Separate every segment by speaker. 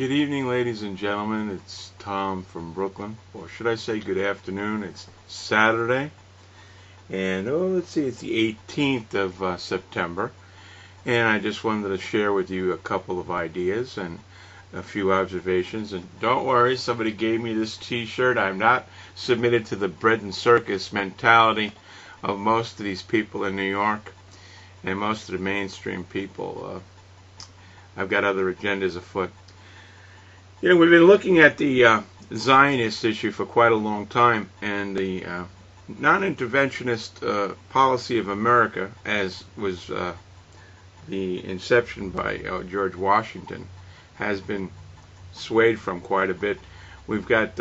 Speaker 1: Good evening, ladies and gentlemen. It's Tom from Brooklyn. Or should I say good afternoon? It's Saturday. And, let's see, it's the 18th of September. And I just wanted to share with you a couple of ideas and a few observations. And don't worry, somebody gave me this t-shirt. I'm not submitted to the bread and circus mentality of most of these people in New York and most of the mainstream people. I've got other agendas afoot. You know, we've been looking at the Zionist issue for quite a long time, and the non-interventionist policy of America, as was the inception by George Washington, has been swayed from quite a bit. We've got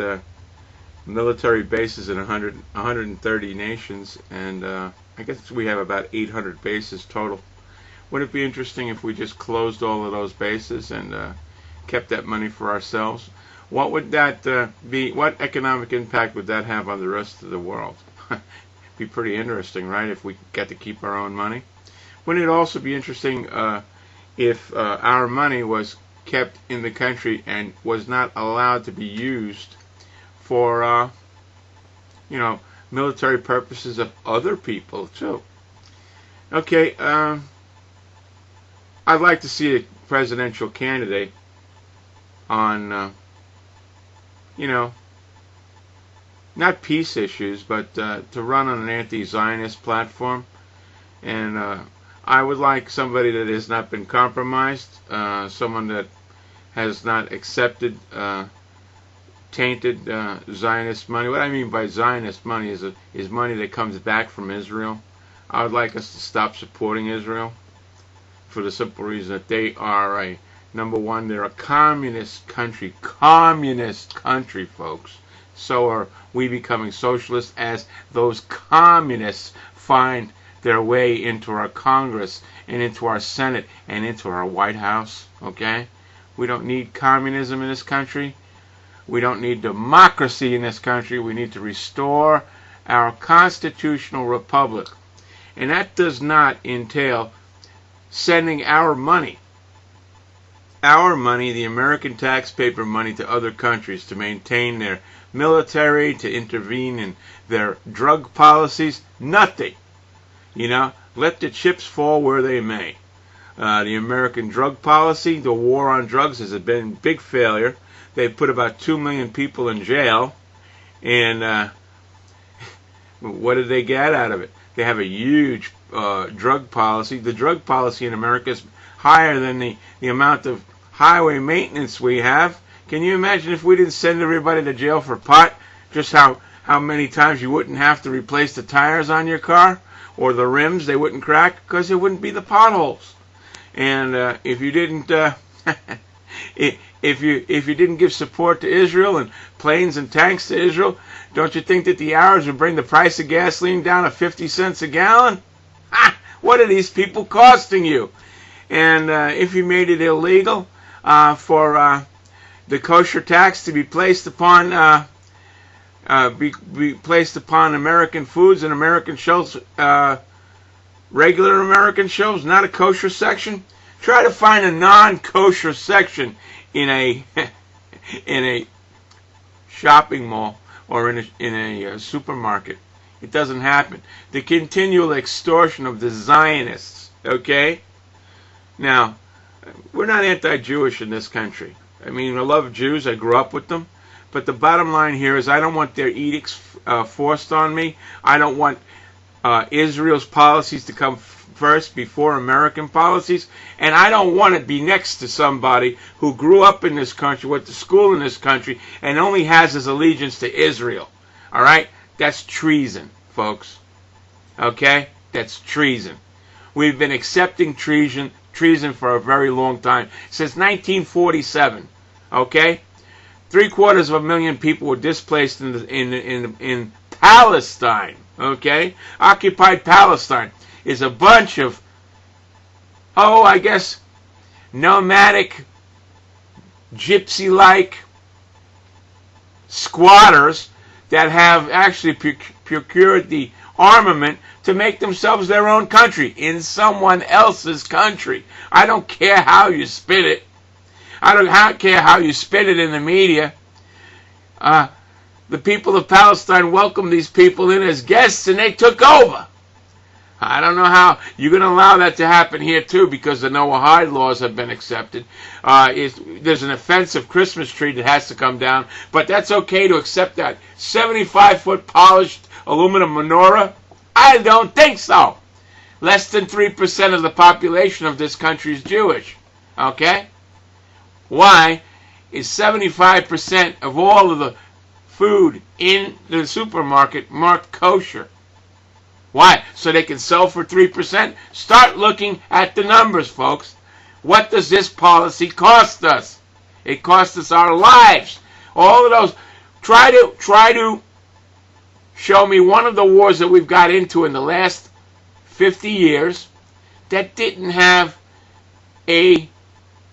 Speaker 1: military bases in 130 nations, and I guess we have about 800 bases total. Wouldn't it be interesting if we just closed all of those bases and kept that money for ourselves? What would that be? What economic impact would that have on the rest of the world? Be pretty interesting, right? If we got to keep our own money. Wouldn't it also be interesting if our money was kept in the country and was not allowed to be used for, military purposes of other people too? Okay, I'd like to see a presidential candidate on, not peace issues, but to run on an anti-Zionist platform. And I would like somebody that has not been compromised, someone that has not accepted tainted Zionist money. What I mean by Zionist money is money that comes back from Israel. I would like us to stop supporting Israel for the simple reason that they are number one, they're a communist country, folks. So are we becoming socialists as those communists find their way into our Congress and into our Senate and into our White House, okay? We don't need communism in this country. We don't need democracy in this country. We need to restore our constitutional republic. And that does not entail sending our money, the American taxpayer money, to other countries to maintain their military, to intervene in their drug policies. Nothing. Let the chips fall where they may. The American drug policy, the war on drugs, has been a big failure. They've put about 2 million people in jail. And what did they get out of it? They have a huge drug policy. The drug policy in America is higher than the amount of highway maintenance we have. Can you imagine if we didn't send everybody to jail for pot, just how many times you wouldn't have to replace the tires on your car, or the rims, they wouldn't crack because there wouldn't be the potholes. And if you didn't if you didn't give support to Israel and planes and tanks to Israel, don't you think that the Arabs would bring the price of gasoline down to 50 cents a gallon? What are these people costing you? And if you made it illegal for the kosher tax to be placed upon be placed upon American foods and American shelves, regular American shelves, not a kosher section, try to find a non-kosher section in a shopping mall or in a supermarket. It doesn't happen. The continual extortion of the Zionists. Okay? Now, we're not anti-Jewish in this country. I mean, I love Jews. I grew up with them. But the bottom line here is I don't want their edicts forced on me. I don't want Israel's policies to come first before American policies. And I don't want to be next to somebody who grew up in this country, went to school in this country, and only has his allegiance to Israel. All right? That's treason, folks. Okay? That's treason. We've been accepting treason for a very long time, since 1947. Okay? 750,000 people were displaced in Palestine. Okay? Occupied Palestine is a bunch of, I guess, nomadic, gypsy-like squatters that have actually procured the armament to make themselves their own country in someone else's country. I don't care how you spin it. I don't care how you spin it in the media. The people of Palestine welcomed these people in as guests, and they took over. I don't know how you're going to allow that to happen here, too, because the Noahide laws have been accepted. There's an offensive Christmas tree that has to come down, but that's okay to accept that 75-foot polished aluminum menorah? I don't think so. Less than 3% of the population of this country is Jewish. Okay? Why is 75% of all of the food in the supermarket marked kosher? Why? So they can sell for 3%? Start looking at the numbers, folks. What does this policy cost us? It costs us our lives. All of those. Try to show me one of the wars that we've got into in the last 50 years that didn't have a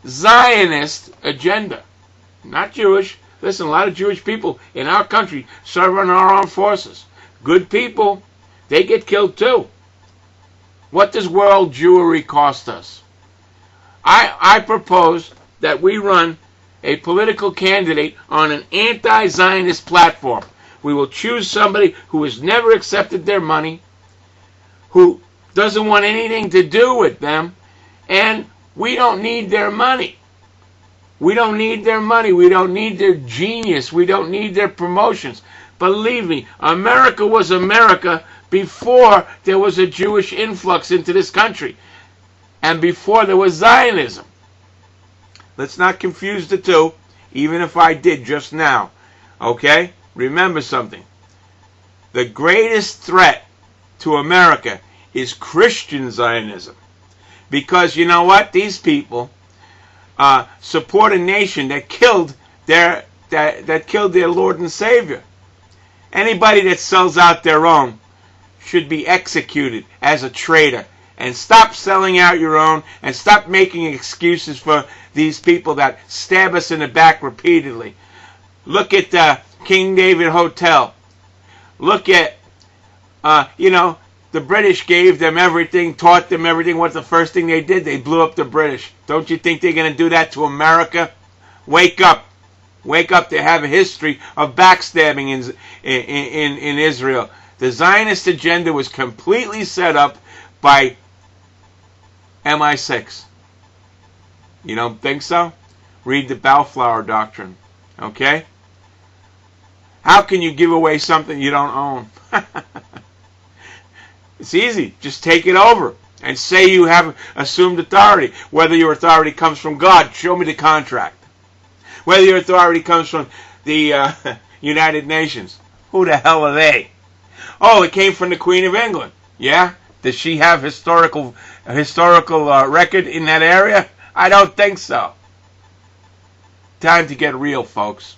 Speaker 1: Zionist agenda. Not Jewish. Listen, a lot of Jewish people in our country serve in our armed forces. Good people. They get killed too. What does world Jewry cost us? I propose that we run a political candidate on an anti-Zionist platform. We will choose somebody who has never accepted their money, who doesn't want anything to do with them, and we don't need their money. We don't need their money. We don't need their genius. We don't need their promotions. Believe me, America was America before there was a Jewish influx into this country and before there was Zionism. Let's not confuse the two, even if I did just now. Okay? Remember something. The greatest threat to America is Christian Zionism. Because you know what? These people support a nation that killed their Lord and Savior. Anybody that sells out their own should be executed as a traitor. And stop selling out your own, and stop making excuses for these people that stab us in the back repeatedly. Look at King David Hotel. Look at, the British gave them everything, taught them everything. What's the first thing they did? They blew up the British. Don't you think they're going to do that to America? Wake up. Wake up. They have a history of backstabbing in Israel. The Zionist agenda was completely set up by MI6. You don't think so? Read the Bellflower Doctrine. Okay? How can you give away something you don't own? It's easy. Just take it over and say you have assumed authority. Whether your authority comes from God, show me the contract. Whether your authority comes from the United Nations, who the hell are they? Oh, it came from the Queen of England. Yeah? Does she have historical record in that area? I don't think so. Time to get real, folks.